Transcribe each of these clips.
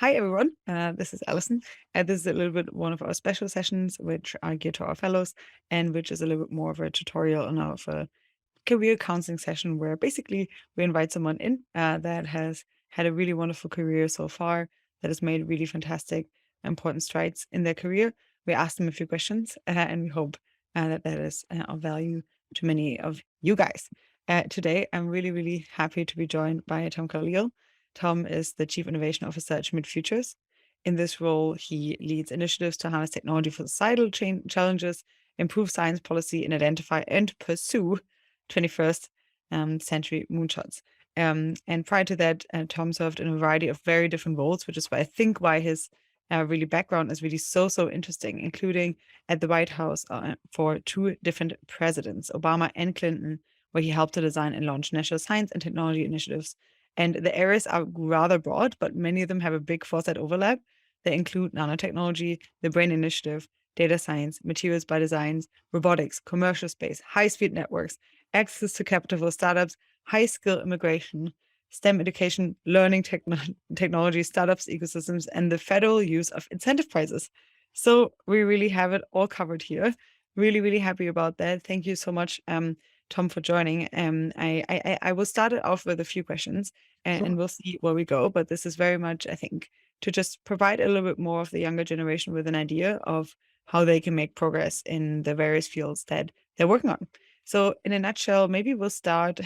Hi, everyone. This is Alison. This is a little bit one of our special sessions, which are geared to our fellows, and which is a little bit more of a tutorial on of a career counseling session where basically we invite someone in that has had a really wonderful career so far, that has made really fantastic, important strides in their career. We ask them a few questions, and we hope that that is of value to many of you guys. Today, I'm really, really happy to be joined by Tom Kalil. Tom is the Chief Innovation Officer at Schmidt Futures. In this role, he leads initiatives to harness technology for societal challenges, improve science policy, and identify and pursue 21st century moonshots. And prior to that, Tom served in a variety of very different roles, which is why I think why his really background is really so interesting, including at the White House for two different presidents, Obama and Clinton, where he helped to design and launch national science and technology initiatives. And the areas are rather broad, but many of them have a big foresight overlap. They include nanotechnology, the Brain Initiative, data science, materials by designs, robotics, commercial space, high-speed networks, access to capital for startups, high-skill immigration, STEM education, learning technology, startups, ecosystems, and the federal use of incentive prizes. So we really have it all covered here. Really happy about that. Thank you so much, Tom, for joining. I will start it off with a few questions, and Sure. we'll see where we go. But this is very much, I think, to just provide a little bit more of the younger generation with an idea of how they can make progress in the various fields that they're working on. So in a nutshell, maybe we'll start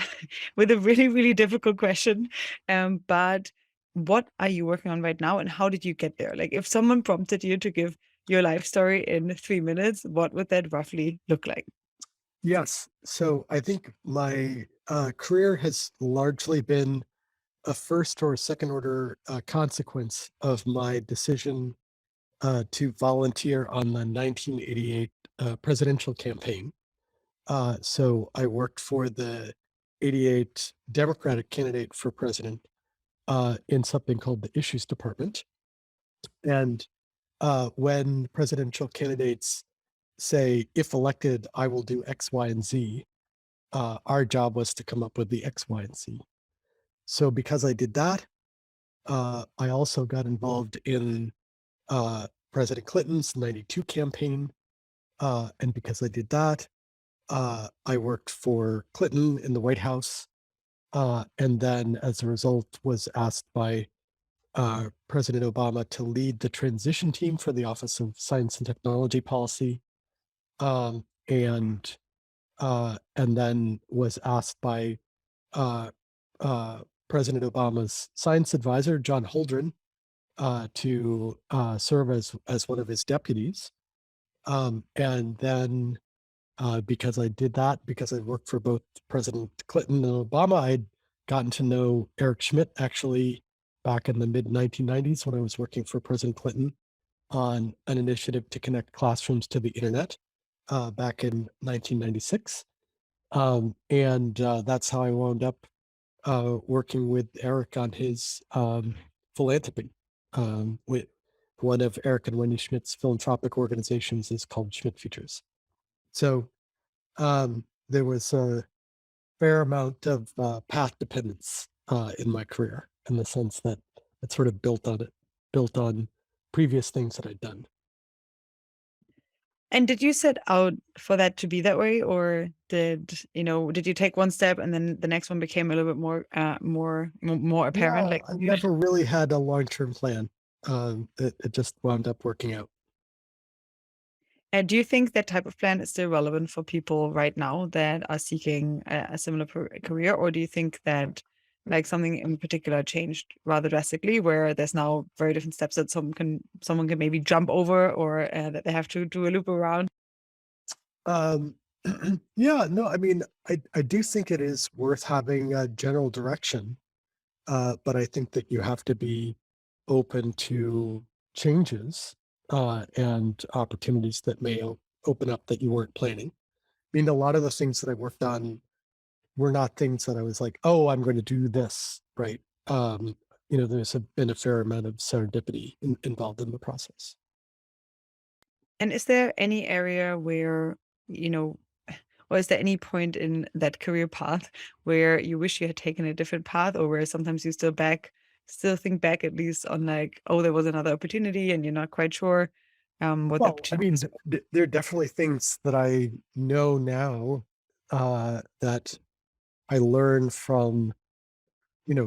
with a really difficult question. But what are you working on right now, and how did you get there? Like, if someone prompted you to give your life story in 3 minutes, what would that roughly look like? Yes. So I think my career has largely been a first or second order consequence of my decision to volunteer on the 1988 presidential campaign. So I worked for the 88 Democratic candidate for president in something called the Issues Department. And when presidential candidates say, if elected, I will do X, Y, and Z, our job was to come up with the X, Y, and Z. So because I did that, I also got involved in President Clinton's '92 campaign. And because I did that, I worked for Clinton in the White House. And then as a result, was asked by President Obama to lead the transition team for the Office of Science and Technology Policy. And then was asked by uh, President Obama's science advisor, John Holdren, to serve as one of his deputies. And then because I did that, because I worked for both President Clinton and Obama, I'd gotten to know Eric Schmidt actually back in the mid 1990s when I was working for President Clinton on an initiative to connect classrooms to the internet back in 1996. And that's how I wound up working with Eric on his philanthropy. With one of Eric and Wendy Schmidt's philanthropic organizations is called Schmidt Futures. So there was a fair amount of path dependence in my career, in the sense that it sort of built on previous things that I'd done. And did you set out for that to be that way, or did you take one step and then the next one became a little bit more apparent? Yeah, Like, I never really had a long-term plan. It just wound up working out. do you think that type of plan is still relevant for people right now that are seeking a similar career, or do you think that like something in particular changed rather drastically, where there's now very different steps that someone can maybe jump over, or that they have to do a loop around? Um, yeah, no, I mean, I do think it is worth having a general direction, but I think that you have to be open to changes and opportunities that may open up that you weren't planning. I mean, a lot of the things that I worked on were not things that I was like, oh, I'm going to do this, right? There's been a fair amount of serendipity involved in the process. And is there any area where, you know, or is there any point in that career path where you wish you had taken a different path, or where sometimes you still back still think back at least on like, oh, there was another opportunity and you're not quite sure what the Well, I opportunity mean, was? there are definitely things that I know now that I learned from,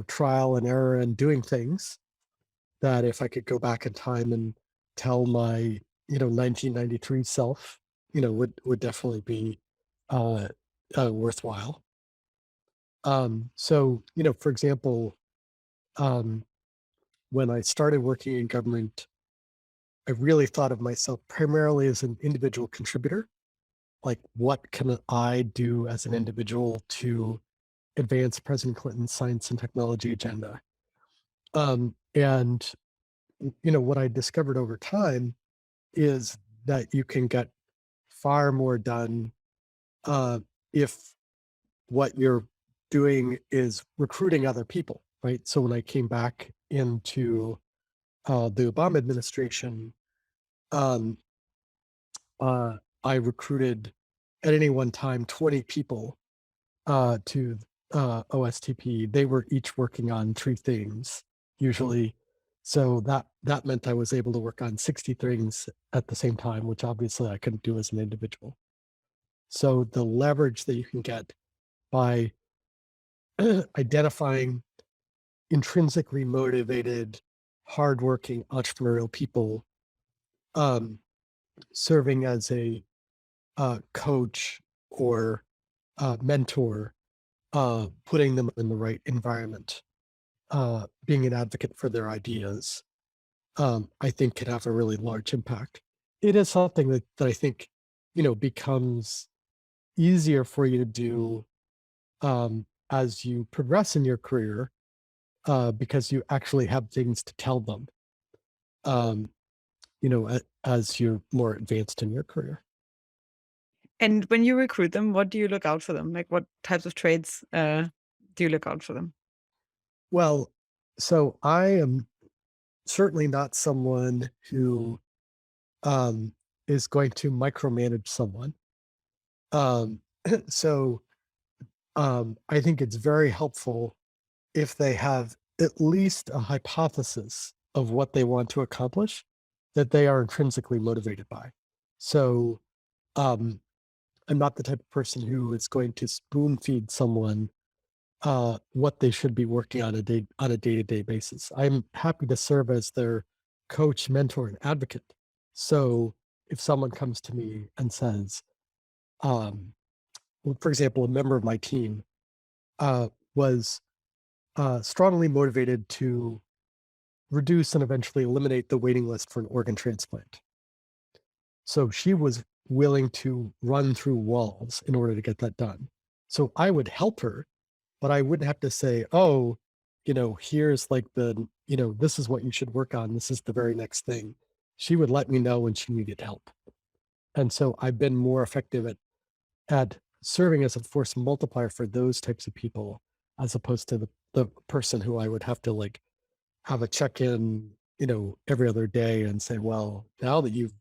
trial and error and doing things that if I could go back in time and tell my, 1993 self, would definitely be uh, worthwhile. So, for example, um, when I started working in government, I really thought of myself primarily as an individual contributor. Like, what can I do as an individual to advance President Clinton's science and technology agenda? And what I discovered over time is that you can get far more done uh, if what you're doing is recruiting other people, right? So when I came back into the Obama administration, um, uh, I recruited at any one time 20 people to OSTP. They were each working on 3 things usually. So that meant I was able to work on 60 things at the same time, which obviously I couldn't do as an individual. So the leverage that you can get by identifying intrinsically motivated, hardworking entrepreneurial people, um, serving as a coach or mentor, putting them in the right environment, being an advocate for their ideas, I think can have a really large impact. It is something that I think, becomes easier for you to do as you progress in your career, because you actually have things to tell them, um, as you're more advanced in your career. And when you recruit them, what do you look out for them? Like what types of traits do you look out for them? Well, so I am certainly not someone who um, is going to micromanage someone. Um, so I think it's very helpful if they have at least a hypothesis of what they want to accomplish that they are intrinsically motivated by. So um, I'm not the type of person who is going to spoon feed someone what they should be working on a day-to-day basis. I'm happy to serve as their coach, mentor, and advocate. So if someone comes to me and says, um, well, for example, a member of my team was strongly motivated to reduce and eventually eliminate the waiting list for an organ transplant. So she was willing to run through walls in order to get that done. So I would help her, but I wouldn't have to say, oh, here's like this is what you should work on. This is the very next thing. She would let me know when she needed help. And so I've been more effective at serving as a force multiplier for those types of people, as opposed to the person who I would have to like have a check-in, every other day and say, well, now that you've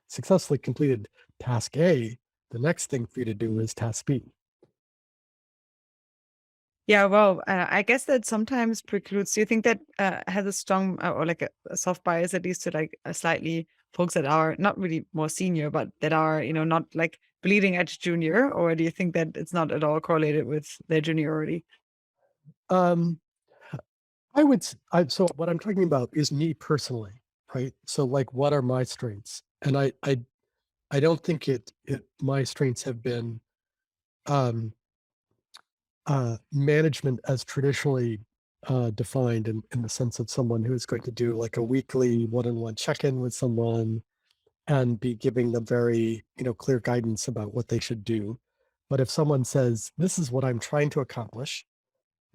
successfully completed task A, the next thing for you to do is task B. Yeah, well, I guess that sometimes precludes. Do you think that has a strong or like a soft bias at least to like slightly folks that are not really more senior, but that are not like bleeding edge junior, or do you think that it's not at all correlated with their juniority? Um, so what I'm talking about is me personally, right? So like, what are my strengths? And I don't think my strengths have been um, management as traditionally defined in the sense of someone who is going to do like a weekly one-on-one check-in with someone and be giving them very, clear guidance about what they should do. But if someone says, this is what I'm trying to accomplish,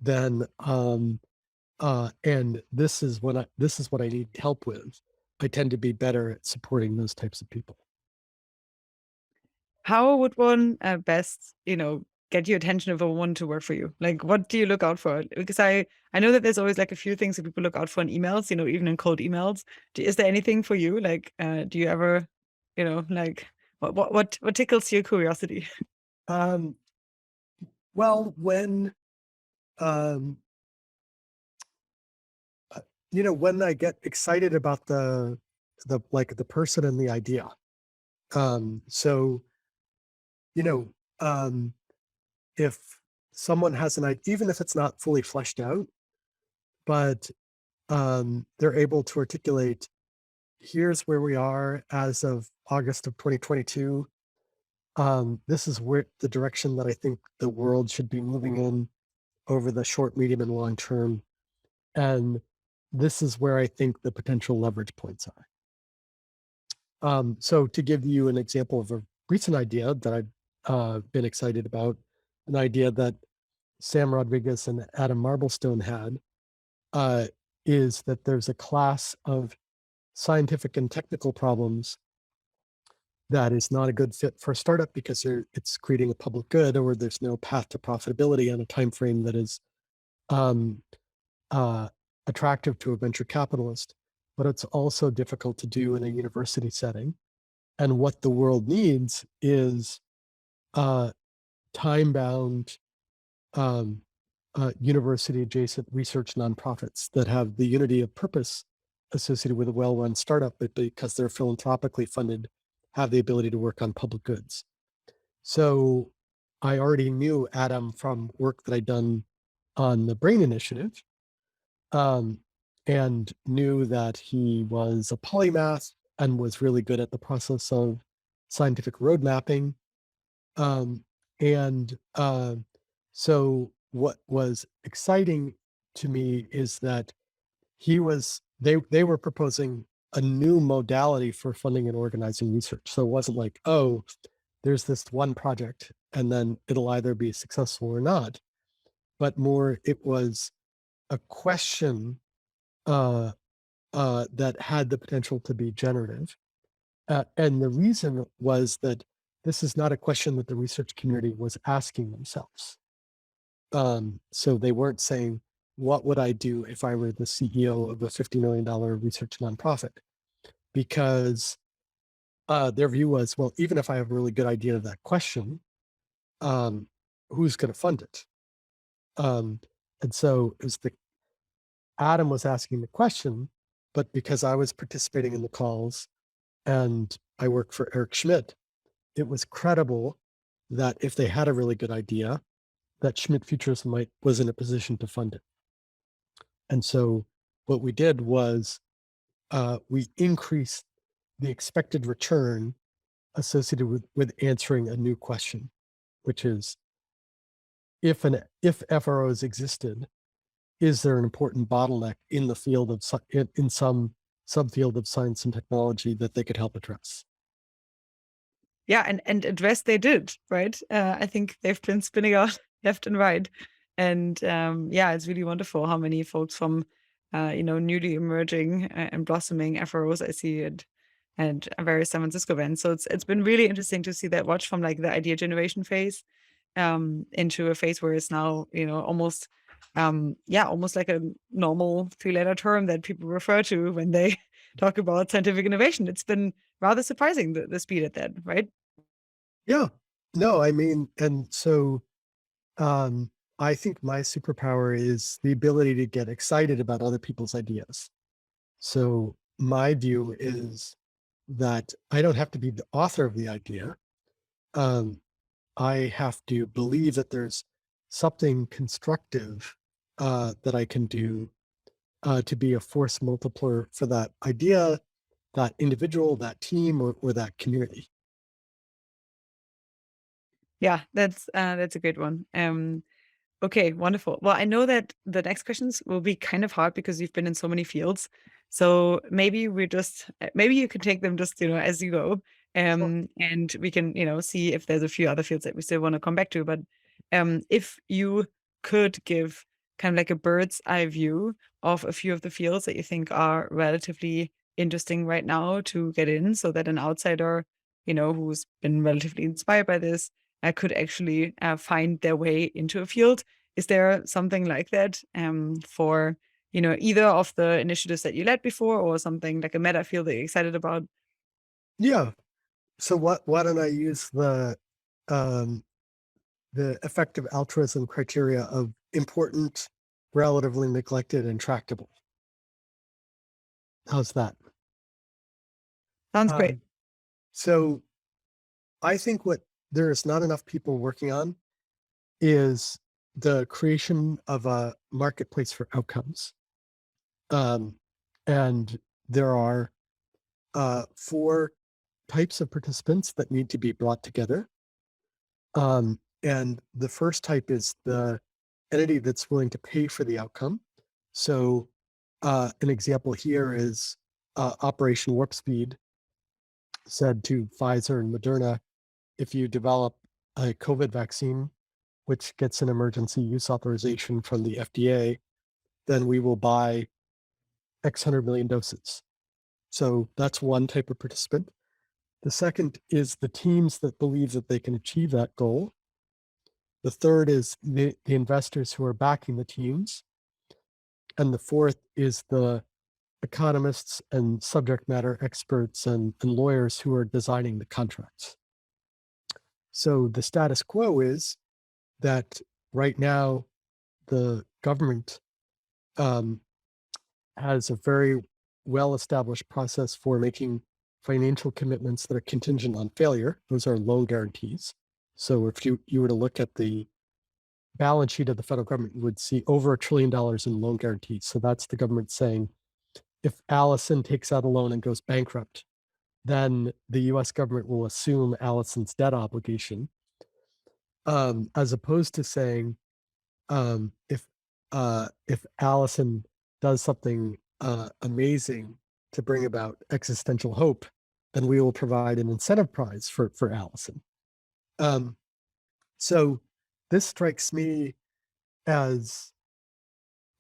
then and this is what I need help with, I tend to be better at supporting those types of people. How would one best, get your attention if I want to work for you? Like, what do you look out for? Because I know that there's always like a few things that people look out for in emails, even in cold emails. Is there anything for you? Like, do you ever, like what tickles your curiosity? Um, well, when um, when I get excited about the person and the idea. So, you know, um, if someone has an idea, even if it's not fully fleshed out, but they're able to articulate, here's where we are as of August of 2022. This is where the direction that I think the world should be moving in over the short, medium, and long term. And this is where I think the potential leverage points are. So to give you an example of a recent idea that I've been excited about, an idea that Sam Rodriguez and Adam Marblestone had, uh, is that there's a class of scientific and technical problems that is not a good fit for a startup because it's creating a public good, or there's no path to profitability on a time frame that is um, uh, attractive to a venture capitalist. But it's also difficult to do in a university setting. And what the world needs is uh, time bound um, university adjacent research nonprofits that have the unity of purpose associated with a well run startup, but because they're philanthropically funded, have the ability to work on public goods. So I already knew Adam from work that I'd done on the Brain Initiative, um, and knew that he was a polymath and was really good at the process of scientific road mapping. Um, and so what was exciting to me is that they were proposing a new modality for funding and organizing research. So it wasn't like, oh, there's this one project and then it'll either be successful or not, but more it was a question uh, that had the potential to be generative. And the reason was that this is not a question that the research community was asking themselves. So they weren't saying, what would I do if I were the CEO of a $50 million research nonprofit? Because their view was, well, even if I have a really good idea of that question, um, who's going to fund it? Um, and so it was Adam was asking the question, but because I was participating in the calls and I work for Eric Schmidt, it was credible that if they had a really good idea, that Schmidt Futures was in a position to fund it. And so what we did was we increased the expected return associated with answering a new question, which is if FROs existed, is there an important bottleneck in the field of in some subfield of science and technology that they could help address? Yeah, and address they did, right? I think they've been spinning out left and right. And yeah, it's really wonderful how many folks from newly emerging and blossoming FROs I see at various San Francisco events. So it's been really interesting to see that watch from like the idea generation phase into a phase where it's now, almost almost like a normal three-letter term that people refer to when they talk about scientific innovation. It's been rather surprising the speed at that, right? Yeah. No, I mean, and so um, I think my superpower is the ability to get excited about other people's ideas. So my view is that I don't have to be the author of the idea. Um, I have to believe that there's something constructive that I can do to be a force multiplier for that idea, that individual, that team, or that community. Yeah, that's a good one. Okay, wonderful. Well, I know that the next questions will be kind of hard because you've been in so many fields. So maybe maybe you can take them just, as you go. Sure. And we can, see if there's a few other fields that we still want to come back to. But if you could give kind of like a bird's eye view of a few of the fields that you think are relatively interesting right now to get in so that an outsider, who's been relatively inspired by this could actually find their way into a field. Is there something like that for either of the initiatives that you led before, or something like a meta field that you're excited about? Yeah. So why don't I use um, the effective altruism criteria of important, relatively neglected, and tractable? How's that? Sounds great. Um, so I think what there is not enough people working on is the creation of a marketplace for outcomes. Um, and there are four types of participants that need to be brought together. And the first type is the entity that's willing to pay for the outcome. So, an example here is Operation Warp Speed said to Pfizer and Moderna, if you develop a COVID vaccine, which gets an emergency use authorization from the FDA, then we will buy X hundred million doses. So that's one type of participant. The second is the teams that believe that they can achieve that goal. The third is the investors who are backing the teams. And the fourth is the economists and subject matter experts and lawyers who are designing the contracts. So the status quo is that right now the government um, has a very well established process for making financial commitments that are contingent on failure. Those are loan guarantees. So if you were to look at the balance sheet of the federal government, you would see over $1 trillion in loan guarantees. So that's the government saying, if Allison takes out a loan and goes bankrupt, then the US government will assume Allison's debt obligation, as opposed to saying, um, if if Allison does something amazing to bring about existential hope, then we will provide an incentive prize for Allison. Um, so this strikes me as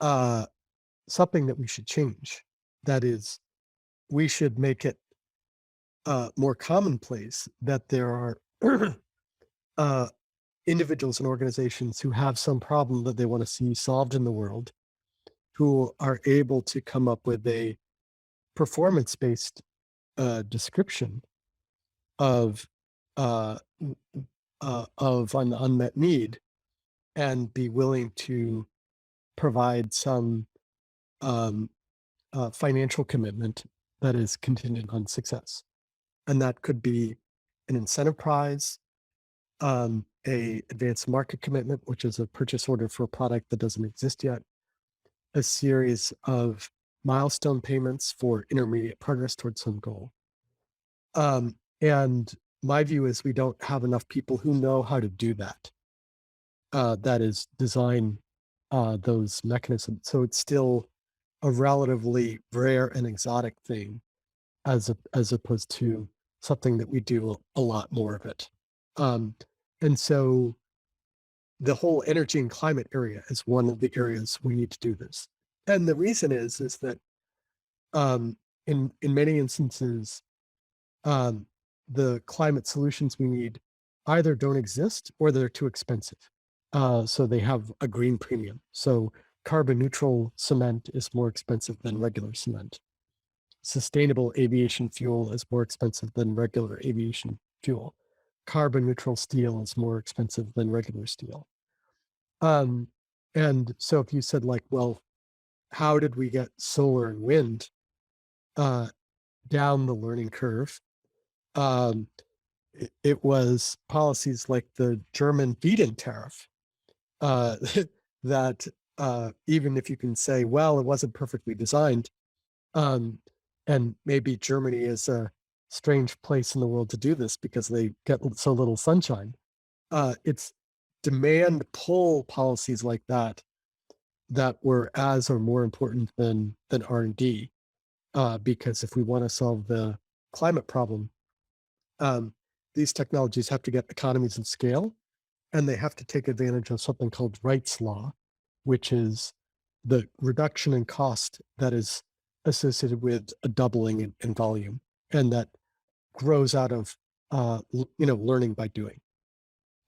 uh, something that we should change. That is, we should make it more commonplace that there are uh, individuals and organizations who have some problem that they want to see solved in the world, who are able to come up with a performance-based description of uh, of an unmet need, and be willing to provide some um, financial commitment that is contingent on success. And that could be an incentive prize, a advanced market commitment, which is a purchase order for a product that doesn't exist yet, a series of milestone payments for intermediate progress towards some goal. And my view is we don't have enough people who know how to do that. That is, design those mechanisms. So it's still a relatively rare and exotic thing, as opposed to something that we do a lot more of it. And so the whole energy and climate area is one of the areas we need to do this. And the reason is that in many instances, um, the climate solutions we need either don't exist or they're too expensive. So they have a green premium. So carbon neutral cement is more expensive than regular cement. Sustainable aviation fuel is more expensive than regular aviation fuel. Carbon neutral steel is more expensive than regular steel. Um, and so if you said like, well, how did we get solar and wind uh, down the learning curve? Um, it was policies like the German feed-in tariff uh, that even if you can say, well, it wasn't perfectly designed, um, and maybe Germany is a strange place in the world to do this because they get so little sunshine. It's demand pull policies like that that were as or more important than R&D, because if we want to solve the climate problem, um, these technologies have to get economies of scale, and they have to take advantage of something called Wright's law, which is the reduction in cost that is associated with a doubling in volume, and that grows out of learning by doing.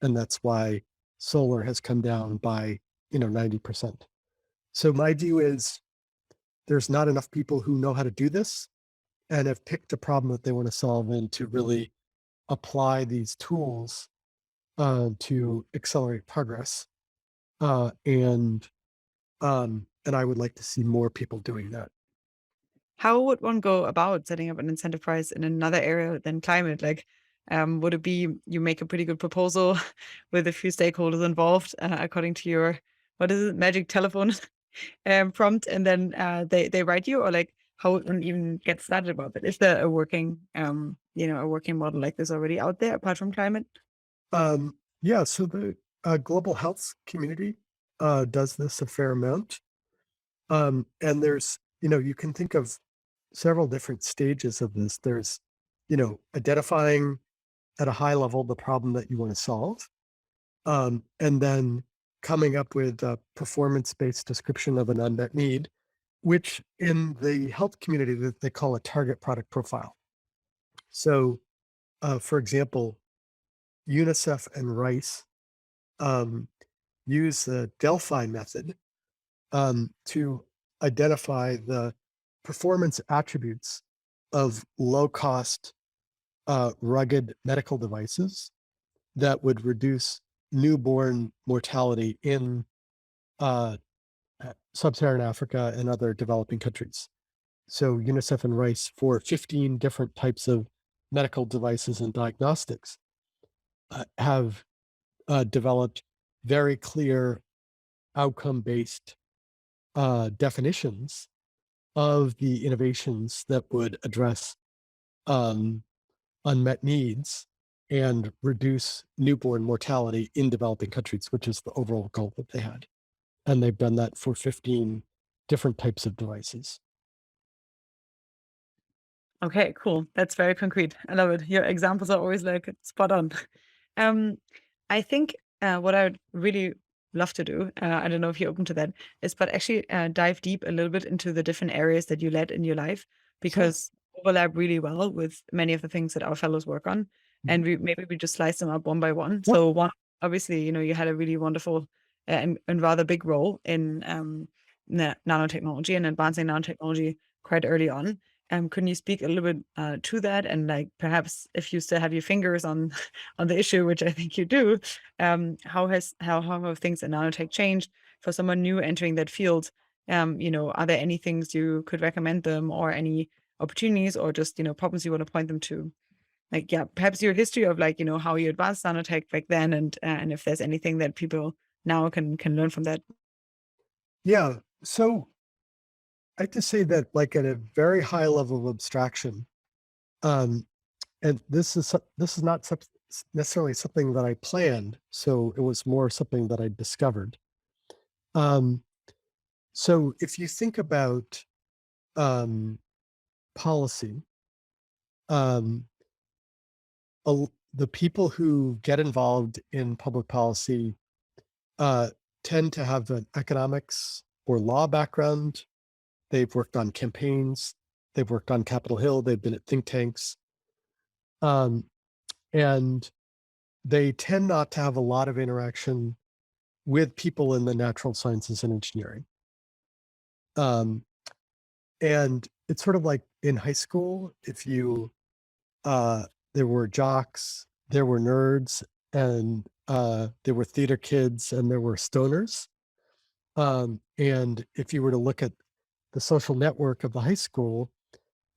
And that's why solar has come down by 90%. So my view is there's not enough people who know how to do this and have picked a problem that they want to solve and to really apply these tools to accelerate progress. And I would like to see more people doing that. how would one go about setting up an incentive prize in another area than climate? Like, would it be you make a pretty good proposal with a few stakeholders involved, according to your, what is it, magic telephone prompt, and then they write you, or like how would one even get started about it? Is there a working a working model like this already out there apart from climate? Yeah, so the global health community does this a fair amount. And there's, you can think of several different stages of this. There's, identifying at a high level the problem that you want to solve, and then coming up with a performance-based description of an unmet need, which in the health community that they call a target product profile. So, for example, UNICEF and Rice um, use the Delphi method to identify the performance attributes of low cost, rugged medical devices that would reduce newborn mortality in uh, sub-Saharan Africa and other developing countries. So UNICEF and Rice, for 15 different types of medical devices and diagnostics, have developed very clear outcome-based definitions of the innovations that would address um, unmet needs and reduce newborn mortality in developing countries, which is the overall goal that they had. And they've done that for 15 different types of devices. Okay, cool. That's very concrete. I love it. Your examples are always like spot on. Um, I think what I would really love to do, I don't know if you're open to that, is but actually dive deep a little bit into the different areas that you led in your life, Sure. because overlap really well with many of the things that our fellows work on. Mhm. And we just slice them up one by one. Yep. So one, obviously, you had a really wonderful and rather big role in nanotechnology and advancing nanotechnology quite early on. Couldn't you speak a little bit to that, and like perhaps if you still have your fingers on on the issue, which I think you do, how have things in nanotech changed for someone new entering that field? Are there any things you could recommend them, or any opportunities, or just problems you want to point them to? Like, yeah, perhaps your history of like how you advanced nanotech back then, and if there's anything that people now can learn from that. Yeah. So I have to say that, like, at a very high level of abstraction, um, and this is not necessarily something that I planned. So it was more something that I discovered. Um, so if you think about um, policy, um, the people who get involved in public policy uh, tend to have an economics or law background. They've worked on campaigns. They've worked on Capitol Hill. They've been at think tanks. Um, and they tend not to have a lot of interaction with people in the natural sciences and engineering. Um, and it's sort of like in high school, if you, uh, there were jocks, there were nerds, and there were theater kids, and there were stoners. And if you were to look at the social network of the high school,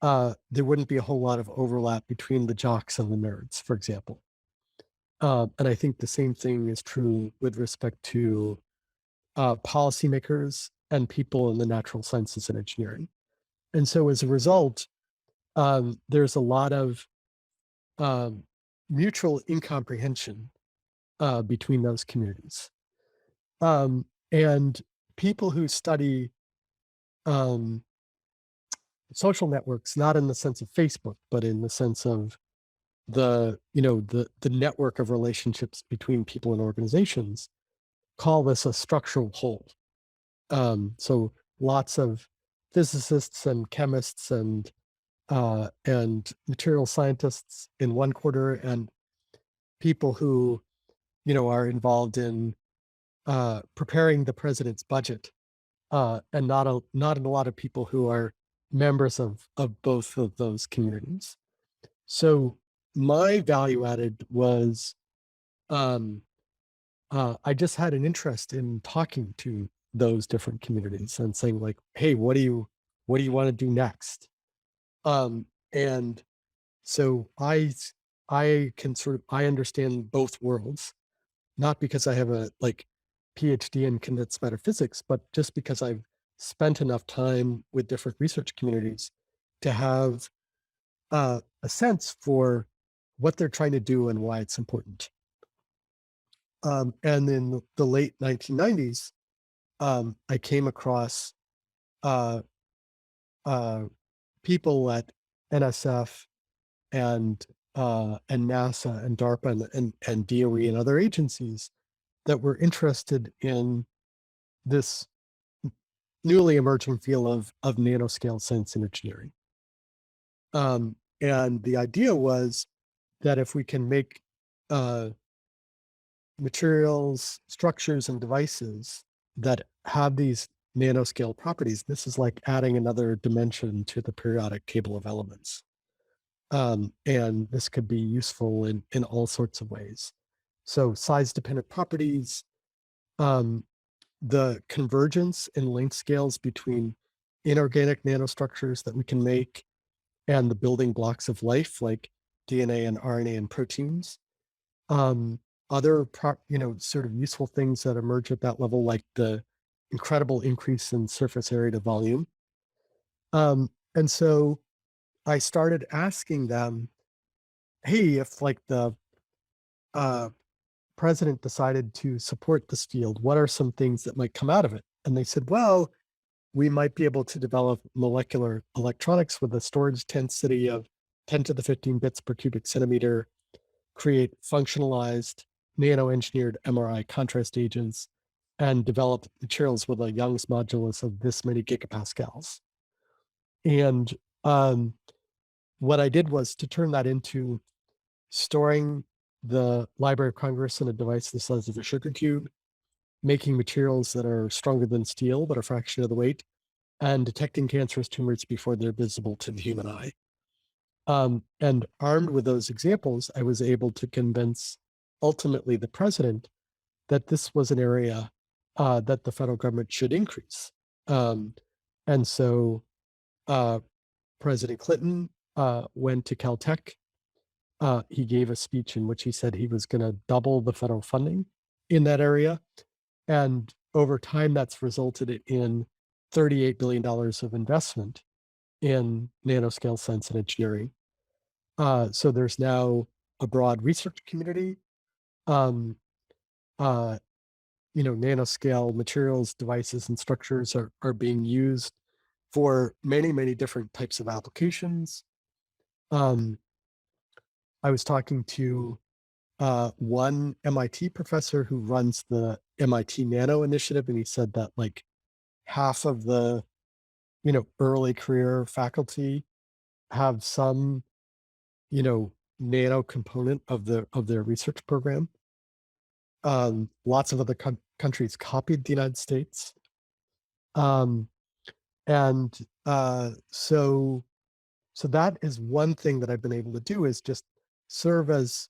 there wouldn't be a whole lot of overlap between the jocks and the nerds, for example. And I think the same thing is true with respect to policymakers and people in the natural sciences and engineering. And so as a result, there's a lot of um, mutual incomprehension between those communities. And people who study um, social networks, not in the sense of Facebook, but in the sense of the network of relationships between people and organizations, call this a structural whole. So lots of physicists and chemists and material scientists in one quarter, and people who are involved in preparing the president's budget, and not a lot of people who are members of both of those communities. So my value added was um, I just had an interest in talking to those different communities and saying, like, hey, what do you want to do next? And so I understand both worlds, not because I have a PhD in condensed matter physics, but just because I've spent enough time with different research communities to have a sense for what they're trying to do and why it's important. And in the late 1990s, I came across uh, uh, people at NSF and NASA and DARPA and DOE and other agencies that were interested in this newly emerging field of nanoscale science and engineering. And the idea was that if we can make uh, materials, structures, and devices that have these nanoscale properties, this is like adding another dimension to the periodic table of elements. And this could be useful in all sorts of ways. So size-dependent properties, um, the convergence in length scales between inorganic nanostructures that we can make and the building blocks of life, like DNA and RNA and proteins. Um, other sort of useful things that emerge at that level, like the incredible increase in surface area to volume. And so I started asking them, hey, if the uh, president decided to support this field, what are some things that might come out of it? And they said, well, we might be able to develop molecular electronics with a storage density of 10 to the 15 bits per cubic centimeter, create functionalized nano-engineered MRI contrast agents, and develop materials with a Young's modulus of this many gigapascals. And what I did was to turn that into storing the Library of Congress in a device the size of a sugar cube, making materials that are stronger than steel but a fraction of the weight, and detecting cancerous tumors before they're visible to the human eye. And armed with those examples, I was able to convince ultimately the president that this was an area that the federal government should increase. Um, and so uh, President Clinton went to Caltech. He gave a speech in which he said he was going to double the federal funding in that area. And over time, that's resulted in $38 billion of investment in nanoscale science and engineering. So there's now a broad research community. Um, uh, Nanoscale materials, devices, and structures are being used for many, many different types of applications. Um, I was talking to one MIT professor who runs the MIT Nano Initiative, and he said that like half of the early career faculty have some nano component of their research program. Lots of other countries copied the United States. Um, and so that is one thing that I've been able to do, is just serve as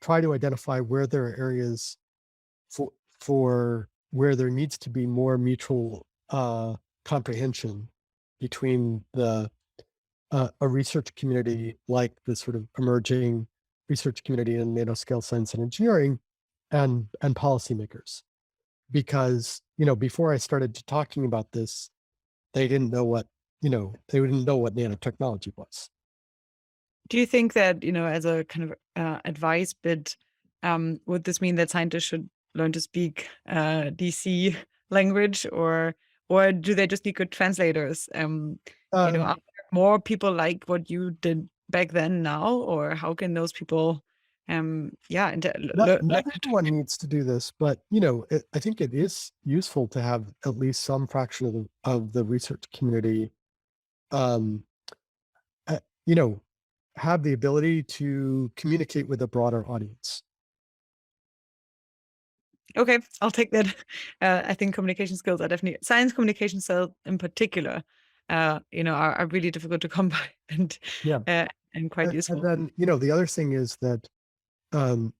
try to identify where there are areas for where there needs to be more mutual comprehension between the a research community like the sort of emerging research community in nanoscale science and engineering and policymakers. Because before I started talking about this, they didn't know what they didn't know what nanotechnology was. Do you think that, as a kind of advice bit, would this mean that scientists should learn to speak DC language, or do they just need good translators? Are Um, there more people like what you did back then now, or how can those people, yeah, not learn to everyone needs to do this, but I think it is useful to have at least some fraction of the research community, um, uh, you know, have the ability to communicate with a broader audience. Okay, I'll take that. I think communication skills are definitely science communication skills in particular, are really difficult to come by Yeah, and quite and useful. then the other thing is that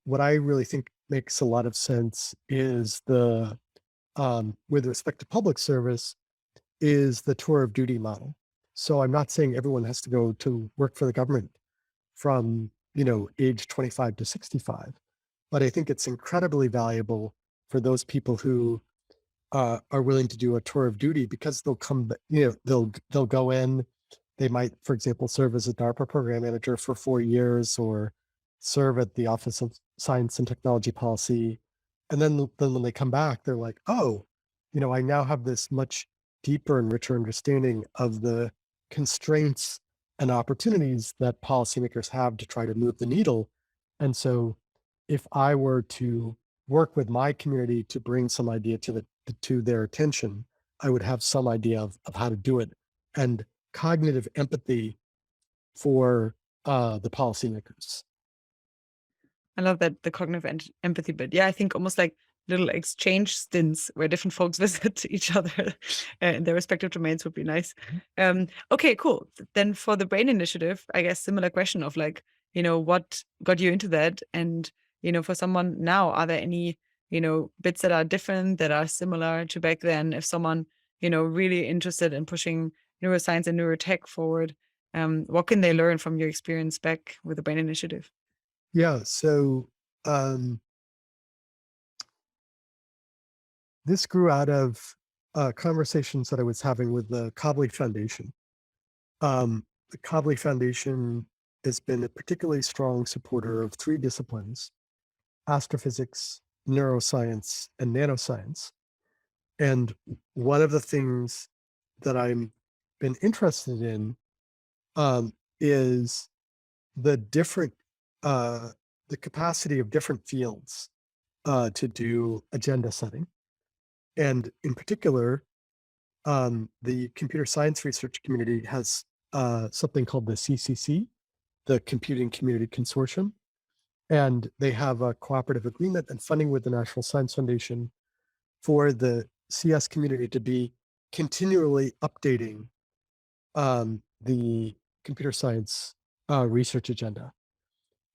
what I really think makes a lot of sense is with respect to public service, is the tour of duty model. So I'm not saying everyone has to go to work for the government from, age 25 to 65, but I think it's incredibly valuable for those people who are willing to do a tour of duty because they'll come, they'll go in. They might, for example, serve as a DARPA program manager for 4 years, or serve at the Office of Science and Technology Policy. And then when they come back, they're like, oh, I now have this much deeper and richer understanding of the constraints and opportunities that policymakers have to try to move the needle. And so if I were to work with my community to bring some idea to their attention, I would have some idea of how to do it, and cognitive empathy for the policymakers. I love that, the cognitive empathy bit. Yeah, I think almost like little exchange stints where different folks visit each other in their respective domains would be nice. Okay, cool. Then for the Brain Initiative, I guess similar question of like, what got you into that? And, for someone now, are there any, bits that are different, that are similar to back then? If someone, really interested in pushing neuroscience and neurotech forward, what can they learn from your experience back with the Brain Initiative? Yeah, so um, this grew out of conversations that I was having with the Cobley Foundation. The Cobley Foundation has been a particularly strong supporter of three disciplines: astrophysics, neuroscience, and nanoscience. And one of the things that I'm been interested in is the different uh, the capacity of different fields to do agenda setting. And in particular, the computer science research community has something called the CCC, the Computing Community Consortium, and they have a cooperative agreement and funding with the National Science Foundation for the CS community to be continually updating the computer science research agenda.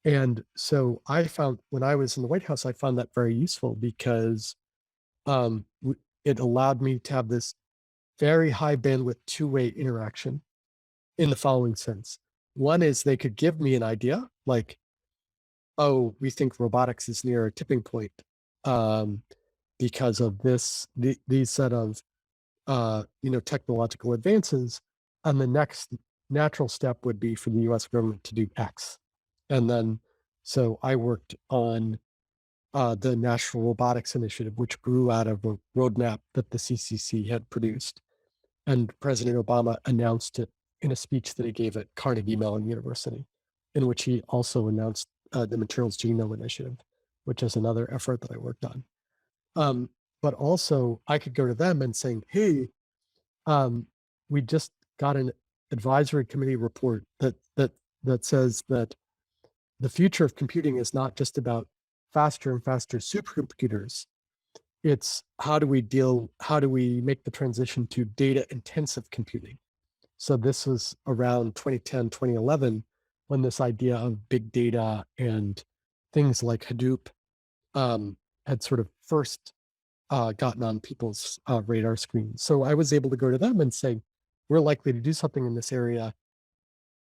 And so I found, when I was in the White House, I found that very useful because it allowed me to have this very high bandwidth two-way interaction in the following sense. One is they could give me an idea like, oh, we think robotics is near a tipping point um, because of these set of technological advances. And the next natural step would be for the US government to do X. And then, so I worked on the National Robotics Initiative, which grew out of a roadmap that the CCC had produced. And President Obama announced it in a speech that he gave at Carnegie Mellon University, in which he also announced the Materials Genome Initiative, which is another effort that I worked on. But also, I could go to them and saying, "Hey, we just got an advisory committee report that says that the future of computing is not just about faster and faster supercomputers. It's how do we make the transition to data intensive computing?" So this was around 2010, 2011, when this idea of big data and things like Hadoop had sort of first gotten on people's radar screens. So I was able to go to them and say, we're likely to do something in this area.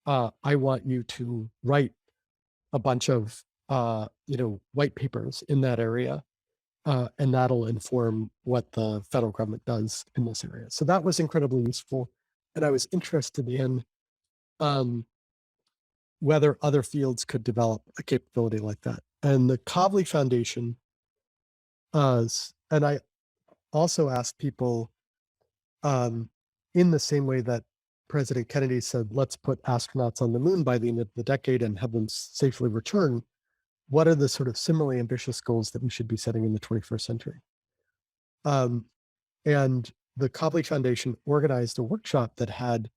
I want you to write a bunch of white papers in that area, and that'll inform what the federal government does in this area. So that was incredibly useful, and I was interested in um, whether other fields could develop a capability like that. And the Cobley Foundation, and I also asked people, in the same way that President Kennedy said, let's put astronauts on the moon by the end of the decade and have them safely return, what are the sort of similarly ambitious goals that we should be setting in the 21st century? Um, and the Cobley Foundation organized a workshop that had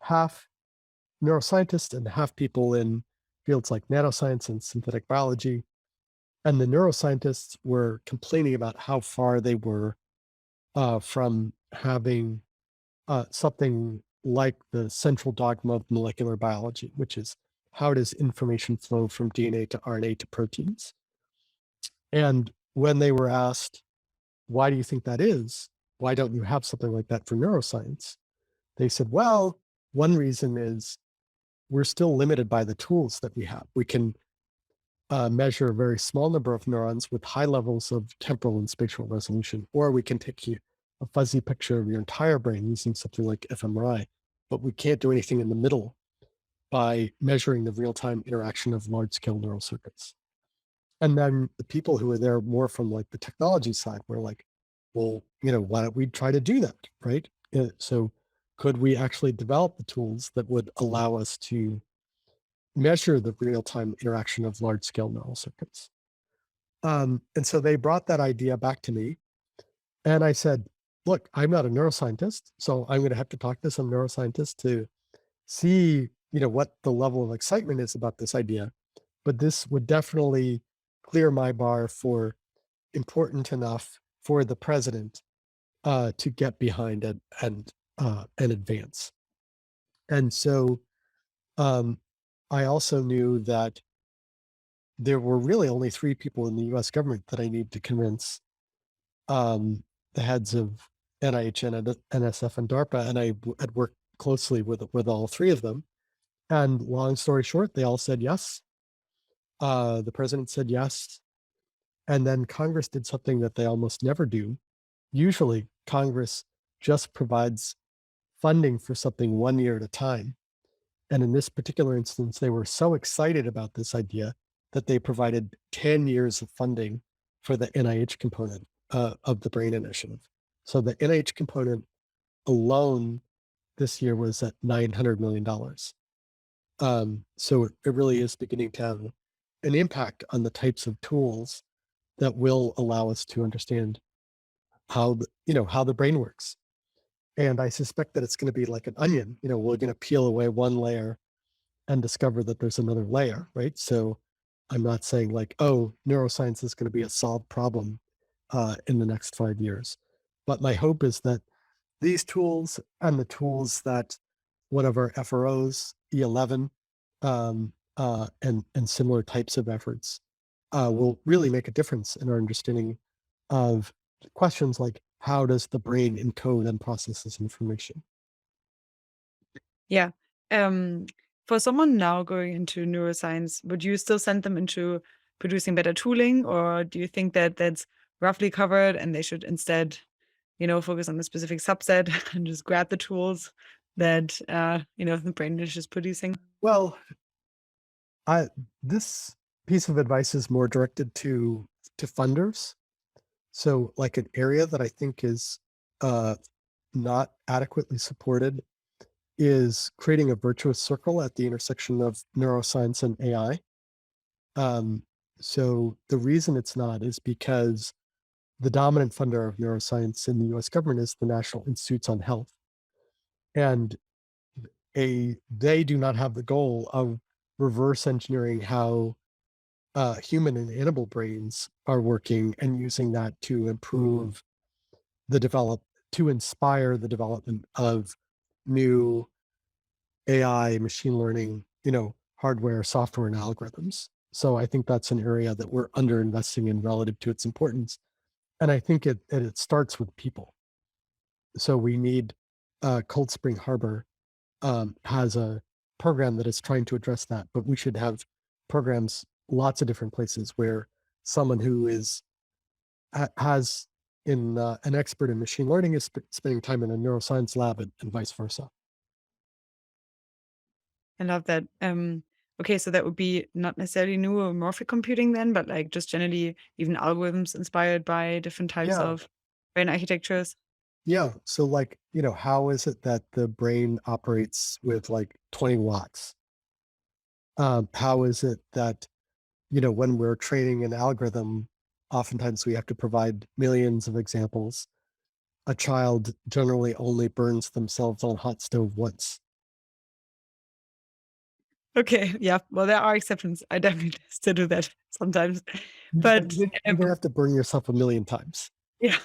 half neuroscientists and half people in fields like nanoscience and synthetic biology. And the neuroscientists were complaining about how far they were from having something like the central dogma of molecular biology, which is how does information flow from DNA to RNA to proteins? And when they were asked, why do you think that is? Why don't you have something like that for neuroscience? They said, well, one reason is we're still limited by the tools that we have. We can measure a very small number of neurons with high levels of temporal and spatial resolution, or we can take you a fuzzy picture of your entire brain using something like fMRI, but we can't do anything in the middle by measuring the real-time interaction of large-scale neural circuits. And then the people who are there more from like the technology side were like, well, why don't we try to do that, right? So could we actually develop the tools that would allow us to measure the real-time interaction of large-scale neural circuits? And so they brought that idea back to me, and I said, look, I'm not a neuroscientist, so I'm going to have to talk to some neuroscientists to see, what the level of excitement is about this idea. But this would definitely clear my bar for important enough for the president to get behind and advance. And so um, I also knew that there were really only three people in the U.S. government that I need to convince, um, the heads of NIH and NSF and DARPA, and I had worked closely with all three of them. And long story short, they all said yes. The president said yes, and then Congress did something that they almost never do. Usually, Congress just provides funding for something 1 year at a time. And in this particular instance, they were so excited about this idea that they provided 10 years of funding for the NIH component of the Brain Initiative. So the NIH component alone this year was at $900 million. So it really is beginning to have an impact on the types of tools that will allow us to understand how the brain works. And I suspect that it's going to be like an onion. We're going to peel away one layer and discover that there's another layer, right? So I'm not saying like, oh, neuroscience is going to be a solved problem in the next 5 years. But my hope is that these tools and the tools that one of our FROs, E11, and similar types of efforts will really make a difference in our understanding of questions like how does the brain encode and process this information? Yeah. Um, for someone now going into neuroscience, would you still send them into producing better tooling, or do you think that that's roughly covered and they should instead, focus on a specific subset and just grab the tools that the brain is just producing? Well, I this piece of advice is more directed to funders. So, like an area that I think is uh, not adequately supported is creating a virtuous circle at the intersection of neuroscience and AI. Um, so the reason it's not is because the dominant funder of neuroscience in the U.S. government is the National Institutes on Health, and they do not have the goal of reverse engineering how human and animal brains are working and using that to improve the develop to inspire the development of new AI, machine learning, hardware, software, and algorithms. So I think that's an area that we're under investing in relative to its importance. And I think it starts with people. So we need Cold Spring Harbor has a program that is trying to address that, but we should have programs lots of different places where someone who has in an expert in machine learning is spending time in a neuroscience lab and vice versa. I love that. Okay, so that would be not necessarily neuromorphic computing then, but like just generally even algorithms inspired by different types Yeah, of brain architectures. yeah. So like, how is it that the brain operates with like 20 watts? How is it that, when we're training an algorithm, oftentimes we have to provide millions of examples. A child generally only burns themselves on a hot stove once. Okay, yeah. Well, there are exceptions. I definitely still do that sometimes. But But you don't have to burn yourself a million times. yeah,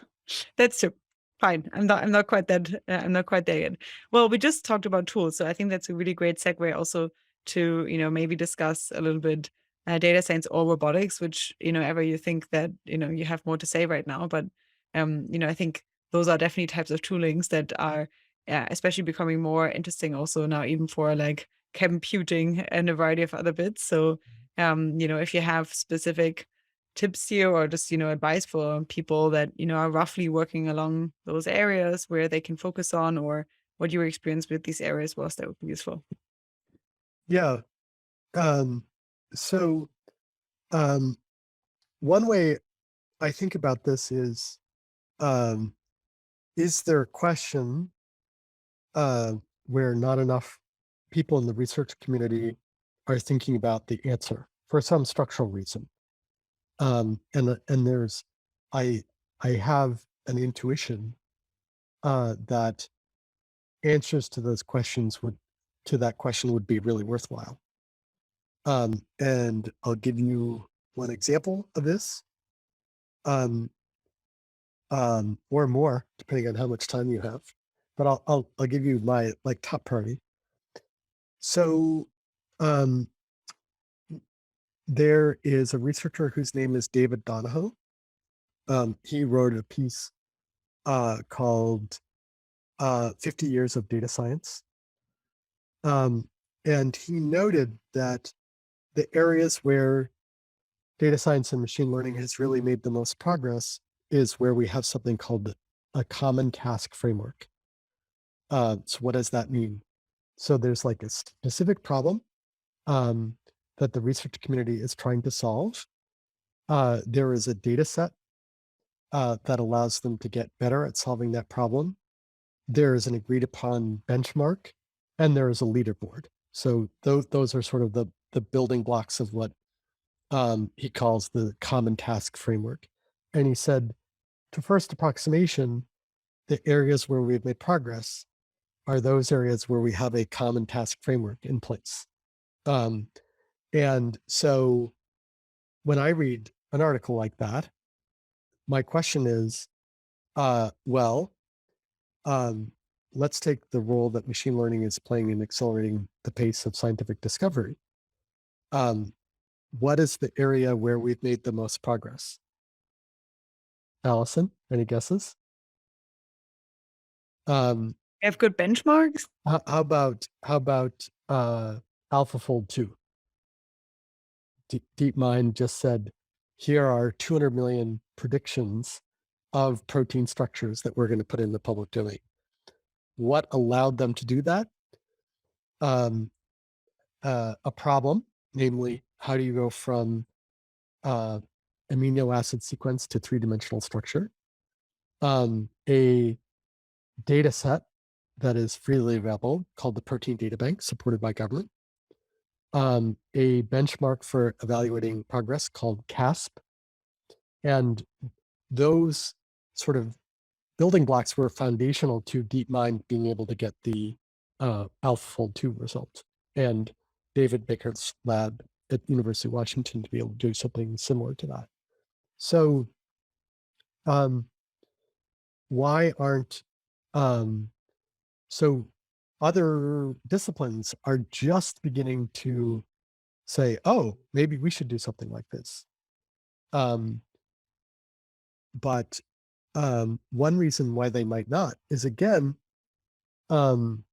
that's true. Fine. I'm not quite that I'm not quite there yet. Well, we just talked about tools, so I think that's a really great segue also to, maybe discuss a little bit data science or robotics, which, ever you think that, you have more to say right now. But I think those are definitely types of toolings that are yeah, especially becoming more interesting also now even for like computing and a variety of other bits. So, if you have specific tips here or just, advice for people that, are roughly working along those areas where they can focus on or what your experience with these areas was, that would be useful. Yeah. Um, so um, one way I think about this um, is there a question uh, where not enough people in the research community are thinking about the answer for some structural reason? And there's I I have an intuition that answers to those questions would to that question would be really worthwhile. And I'll give you one example of this, um, or more, depending on how much time you have. But I'll give you my like top priority. So um, there is a researcher whose name is David Donahoe. He wrote a piece called 50 Years of Data Science. Um, and he noted that the areas where data science and machine learning has really made the most progress is where we have something called a common task framework. So what does that mean? So there's like a specific problem um, that the research community is trying to solve. There is a data set that allows them to get better at solving that problem. There is an agreed upon benchmark, and there is a leaderboard. So those are sort of the building blocks of what he calls the common task framework. And he said, to first approximation, the areas where we've made progress are those areas where we have a common task framework in place. Um, and so when I read an article like that, my question is, well, um, let's take the role that machine learning is playing in accelerating the pace of scientific discovery. Um, what is the area where we've made the most progress? Allison, any guesses? Um, Have good benchmarks? how about AlphaFold 2? DeepMind just said, here are 200 million predictions of protein structures that we're going to put in the public domain. What allowed them to do that? Um, a problem, namely, how do you go from uh, amino acid sequence to three-dimensional structure? A data set that is freely available called the Protein Data Bank, supported by government. A benchmark for evaluating progress called CASP. And those sort of building blocks were foundational to DeepMind being able to get the AlphaFold 2 result, and David Baker's lab at University of Washington to be able to do something similar to that. So um, why aren't um, so other disciplines are just beginning to say, oh, maybe we should do something like this. Um, but one reason why they might not is, again, um,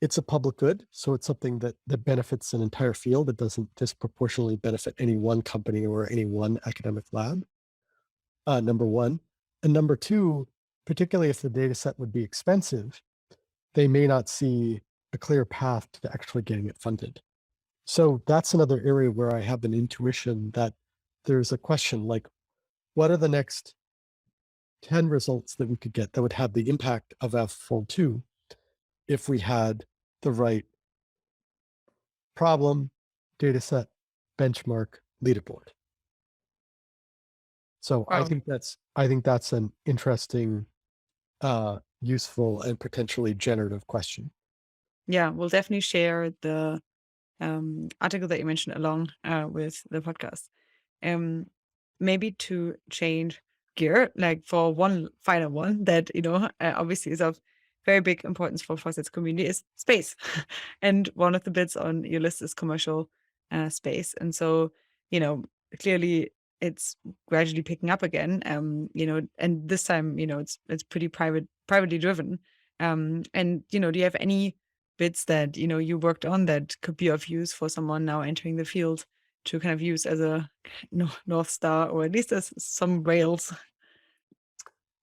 it's a public good, so it's something that benefits an entire field. It doesn't disproportionately benefit any one company or any one academic lab. Number one, and number two, particularly if the data set would be expensive, they may not see a clear path to actually getting it funded. So that's another area where I have an intuition that there's a question like, what are the next 10 results that we could get that would have the impact of AlphaFold 2 if we had the right problem, data set, benchmark, leaderboard? So Wow. I think that's an interesting, useful, and potentially generative question. Yeah, we'll definitely share the article that you mentioned along with the podcast. Um, Maybe to change gear, like for one final one that obviously is of very big importance for Foresight's community is space, and one of the bits on your list is commercial space, and so you know clearly it's gradually picking up again. And this time it's pretty privately driven. And do you have any bits that you worked on that could be of use for someone now entering the field to kind of use as a North Star, or at least as some rails?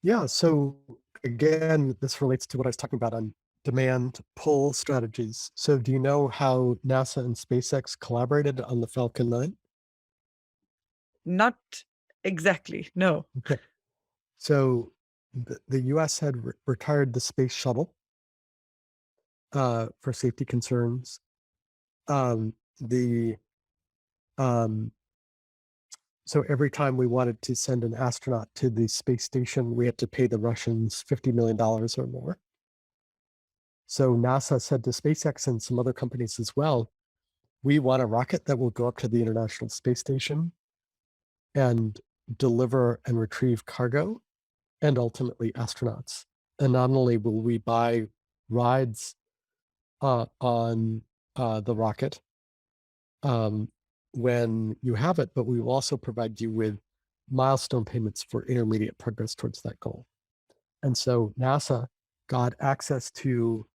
Yeah. So again, this relates to what I was talking about on demand pull strategies. So do you know how NASA and SpaceX collaborated on the Falcon 9? Not exactly, no. Okay. So the US had retired the space shuttle for safety concerns. The um, So every time we wanted to send an astronaut to the space station, we had to pay the Russians $50 million or more. So NASA said to SpaceX and some other companies as well, we want a rocket that will go up to the International Space Station and deliver and retrieve cargo and ultimately astronauts. And not only will we buy rides on the rocket um, when you have it, but we will also provide you with milestone payments for intermediate progress towards that goal. And so NASA got access to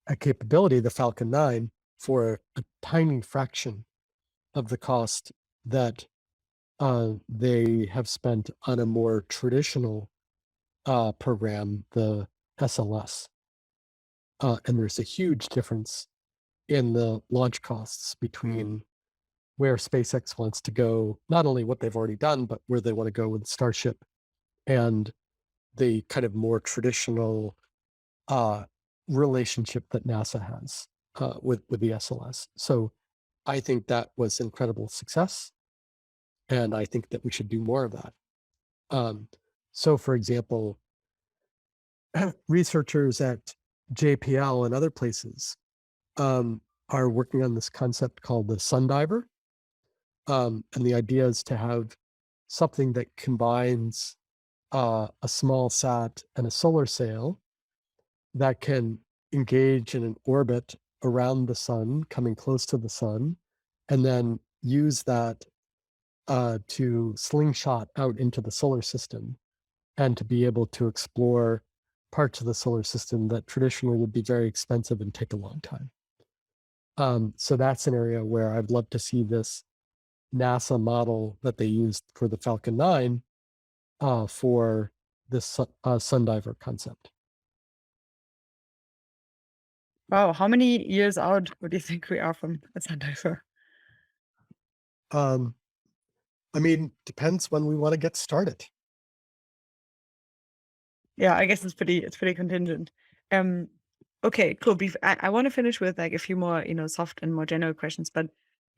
a capability, the Falcon 9, for a tiny fraction of the cost that they have spent on a more traditional program, the SLS. And there's a huge difference in the launch costs between where SpaceX wants to go, not only what they've already done, but where they want to go with Starship and the kind of more traditional uh, relationship that NASA has with the SLS. So I think that was incredible success, and I think that we should do more of that. Um, so, for example, researchers at JPL and other places um, are working on this concept called the sundiver. And the idea is to have something that combines a small sat and a solar sail that can engage in an orbit around the sun, coming close to the sun, and then use that to slingshot out into the solar system and to be able to explore parts of the solar system that traditionally would be very expensive and take a long time. So that's an area where I'd love to see this NASA model that they used for the Falcon 9 for this sundiver concept. Wow, how many years out would you think we are from a sundiver? Um, I mean, depends when we want to get started. Yeah, I guess it's pretty contingent. Um, okay, cool. I want to finish with like a few more, soft and more general questions, but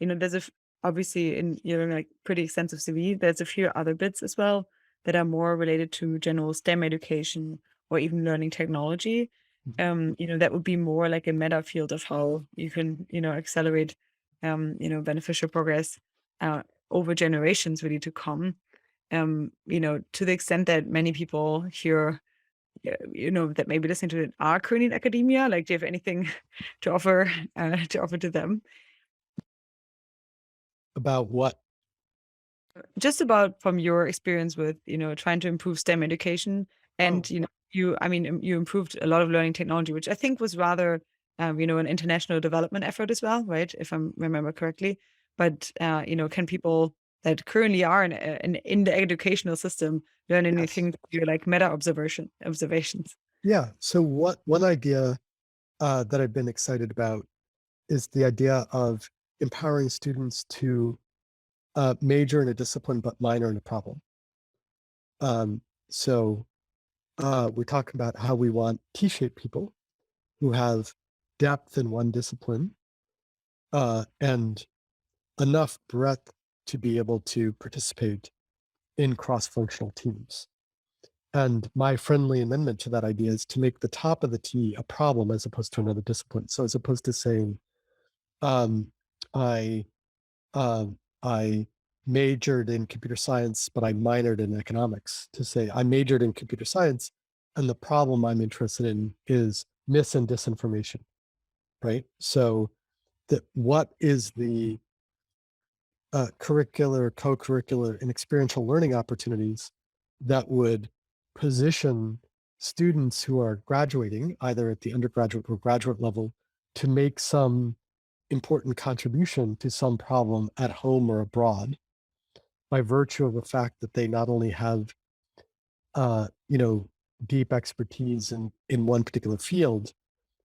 there's obviously in your like pretty extensive CV, there's a few other bits as well that are more related to general STEM education or even learning technology. Mhm. That would be more like a meta field of how you can, accelerate beneficial progress over generations really to come. To the extent that many people here that maybe listening to it are currently in academia? Like, do you have anything to offer to them? About what? Just about from your experience with, trying to improve STEM education and, Oh, you improved a lot of learning technology, which I think was rather, an international development effort as well, right? If I remember correctly. But, can people that currently are in the educational system learn yes. anything through like meta observations? Yeah. So what one idea that I've been excited about is the idea of empowering students to major in a discipline but minor in a problem. Um, so we talk about how we want T-shaped people who have depth in one discipline and enough breadth to be able to participate in cross-functional teams. And my friendly amendment to that idea is to make the top of the T a problem as opposed to another discipline. So as opposed to saying, um, I I majored in computer science, but I minored in economics, to say I majored in computer science, and the problem I'm interested in is mis and disinformation, right? So that what is the curricular, co-curricular, and experiential learning opportunities that would position students who are graduating, either at the undergraduate or graduate level, to make some important contribution to some problem at home or abroad by virtue of the fact that they not only have, you know, deep expertise in one particular field,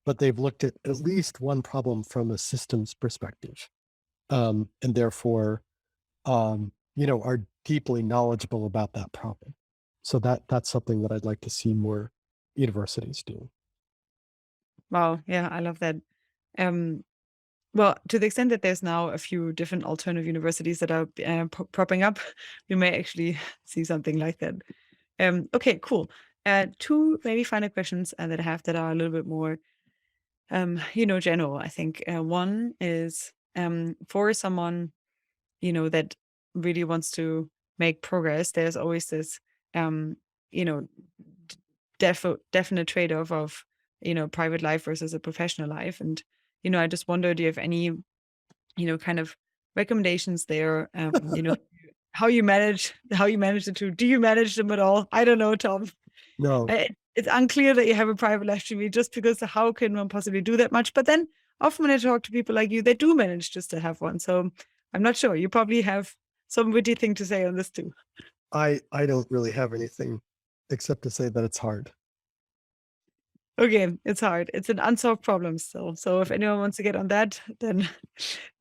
but they've looked at least one problem from a systems perspective, and therefore, you know, are deeply knowledgeable about that problem. So that's something that I'd like to see more universities do. Wow, yeah, I love that. Um, well, to the extent that there's now a few different alternative universities that are popping up, we may actually see something like that. Okay, cool. Two maybe final questions that I have that are a little bit more, general. I think one is for someone that really wants to make progress. There's always this, um, you know, definite trade off of private life versus a professional life, and I just wonder, do you have any kind of recommendations there? How you manage the two? Do you manage them at all? I don't know, Tom. No, It's unclear that you have a private life to me, just because how can one possibly do that much? But then often when I talk to people like you, they do manage just to have one. So I'm not sure. You probably have some witty thing to say on this too. I don't really have anything except to say that it's hard. Okay, it's hard. It's an unsolved problem still. So if anyone wants to get on that, then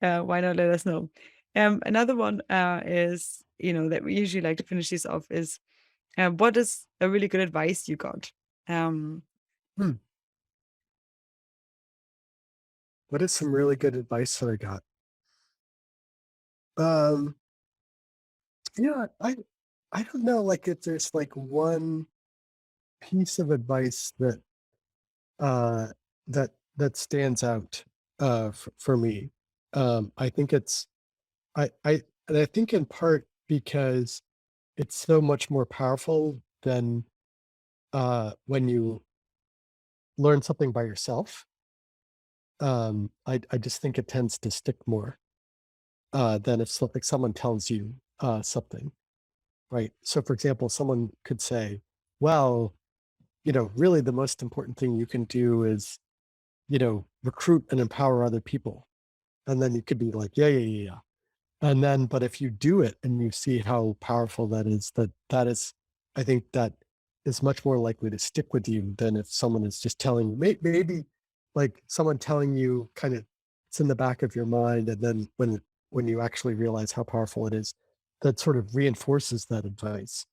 why not let us know? Another one is, that we usually like to finish these off is, what is a really good advice you got? Um, Hmm. What is some really good advice that I got? Um, yeah, I don't know, like if there's like one piece of advice that uh that stands out for me. I think it's I and I think in part because it's so much more powerful than when you learn something by yourself. I just think it tends to stick more than if like someone tells you something, right? So for example, someone could say, well, you know, really the most important thing you can do is, you know, recruit and empower other people. And then you could be like, yeah, yeah, yeah, yeah. And then, but if you do it and you see how powerful that is, that is, I think that is much more likely to stick with you than if someone is just telling you, maybe like someone telling you kind of it's in the back of your mind. And then when you actually realize how powerful it is, that sort of reinforces that advice.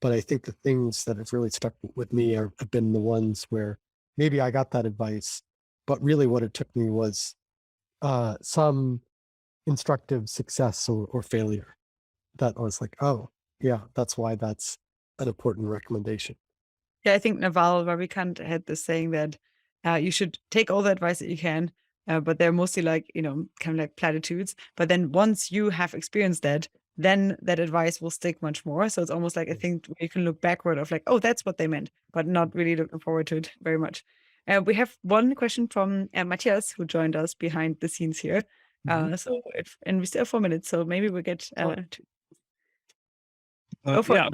But I think the things that have really stuck with me have been the ones where maybe I got that advice, but really what it took me was some instructive success or failure that I was like, oh, yeah, that's why that's an important recommendation. Yeah, I think Naval Ravikant had this saying that you should take all the advice that you can, but they're mostly like, kind of like platitudes. But then once you have experienced that, then that advice will stick much more. So it's almost like, I think you can look backward of like, oh, that's what they meant, but not really looking forward to it very much. We have one question from Matthias, who joined us behind the scenes here. Mhm. And we still have 4 minutes, so maybe we'll get Oh, to go for it.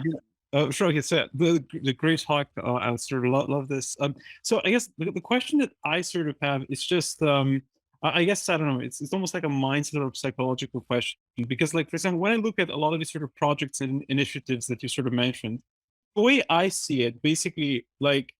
yeah, sure. Like I said, the great talk. I sort of love this. So I guess the question that I sort of have is just, I guess I don't know. It's almost like a mindset or psychological question because, like for example, when I look at a lot of these sort of projects and initiatives that you sort of mentioned, the way I see it, basically, like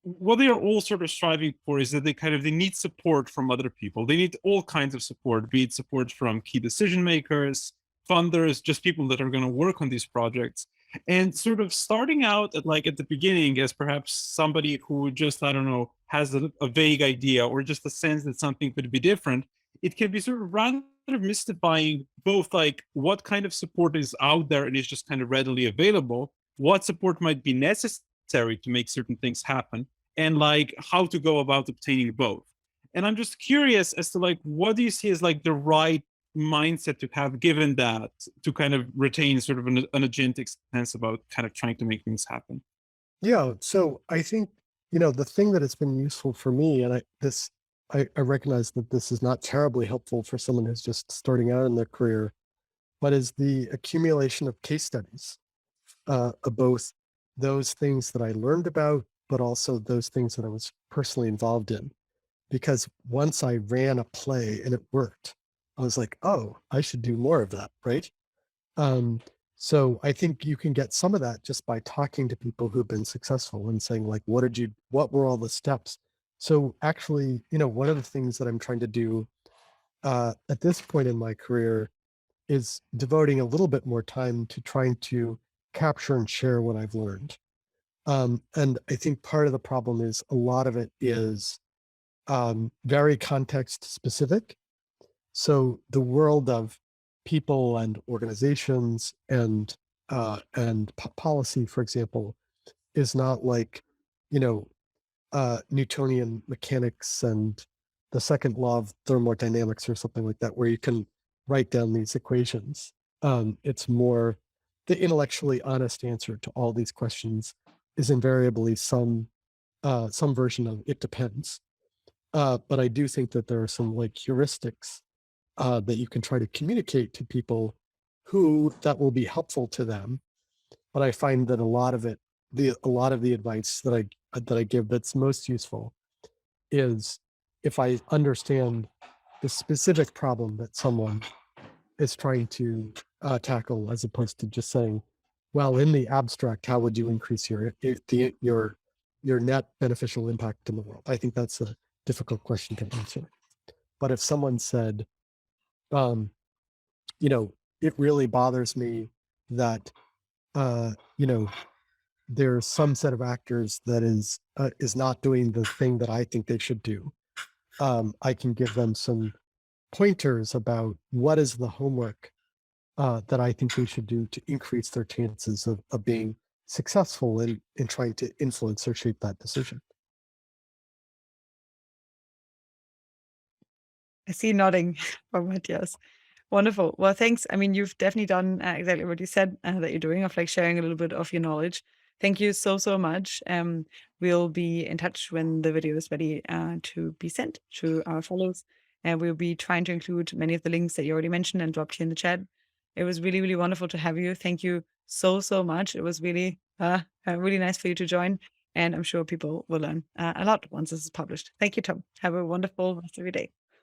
what they are all sort of striving for is that they need support from other people. They need all kinds of support, be it support from key decision makers, funders, just people that are going to work on these projects. And sort of starting out at the beginning as perhaps somebody who just, I don't know, has a vague idea or just a sense that something could be different, it can be sort of rather mystifying both like what kind of support is out there and is just kind of readily available, what support might be necessary to make certain things happen, and like how to go about obtaining both. And I'm just curious as to like what do you see as like the right mindset to have given that to kind of retain sort of an agentic sense about kind of trying to make things happen. Yeah. So I think, you know, the thing that has been useful for me, and I recognize that this is not terribly helpful for someone who's just starting out in their career, but is the accumulation of case studies of both those things that I learned about but also those things that I was personally involved in. Because once I ran a play and it worked, I was like, oh, I should do more of that, right? So I think you can get some of that just by talking to people who've been successful and saying, like, what were all the steps? So actually, one of the things that I'm trying to do at this point in my career is devoting a little bit more time to trying to capture and share what I've learned. And I think part of the problem is a lot of it is very context specific. So the world of people and organizations and policy, for example, is not like, Newtonian mechanics and the second law of thermodynamics or something like that, where you can write down these equations. It's more the intellectually honest answer to all these questions is invariably some version of it depends. But I do think that there are some like heuristics that you can try to communicate to people who that will be helpful to them. But I find that a lot of the advice that I give that's most useful is if I understand the specific problem that someone is trying to tackle, as opposed to just saying, well, in the abstract, how would you increase your net beneficial impact in the world? I think that's a difficult question to answer. But if someone said, it really bothers me that, there's some set of actors that is not doing the thing that I think they should do. I can give them some pointers about what is the homework that I think they should do to increase their chances of being successful in trying to influence or shape that decision. I see nodding from Matthias. Wonderful. Well, thanks. I mean, you've definitely done exactly what you said that you're doing, of like sharing a little bit of your knowledge. Thank you so, so much. We'll be in touch when the video is ready to be sent to our follows. And we'll be trying to include many of the links that you already mentioned and dropped here in the chat. It was really, really wonderful to have you. Thank you so, so much. It was really, really nice for you to join. And I'm sure people will learn a lot once this is published. Thank you, Tom. Have a wonderful rest of your day.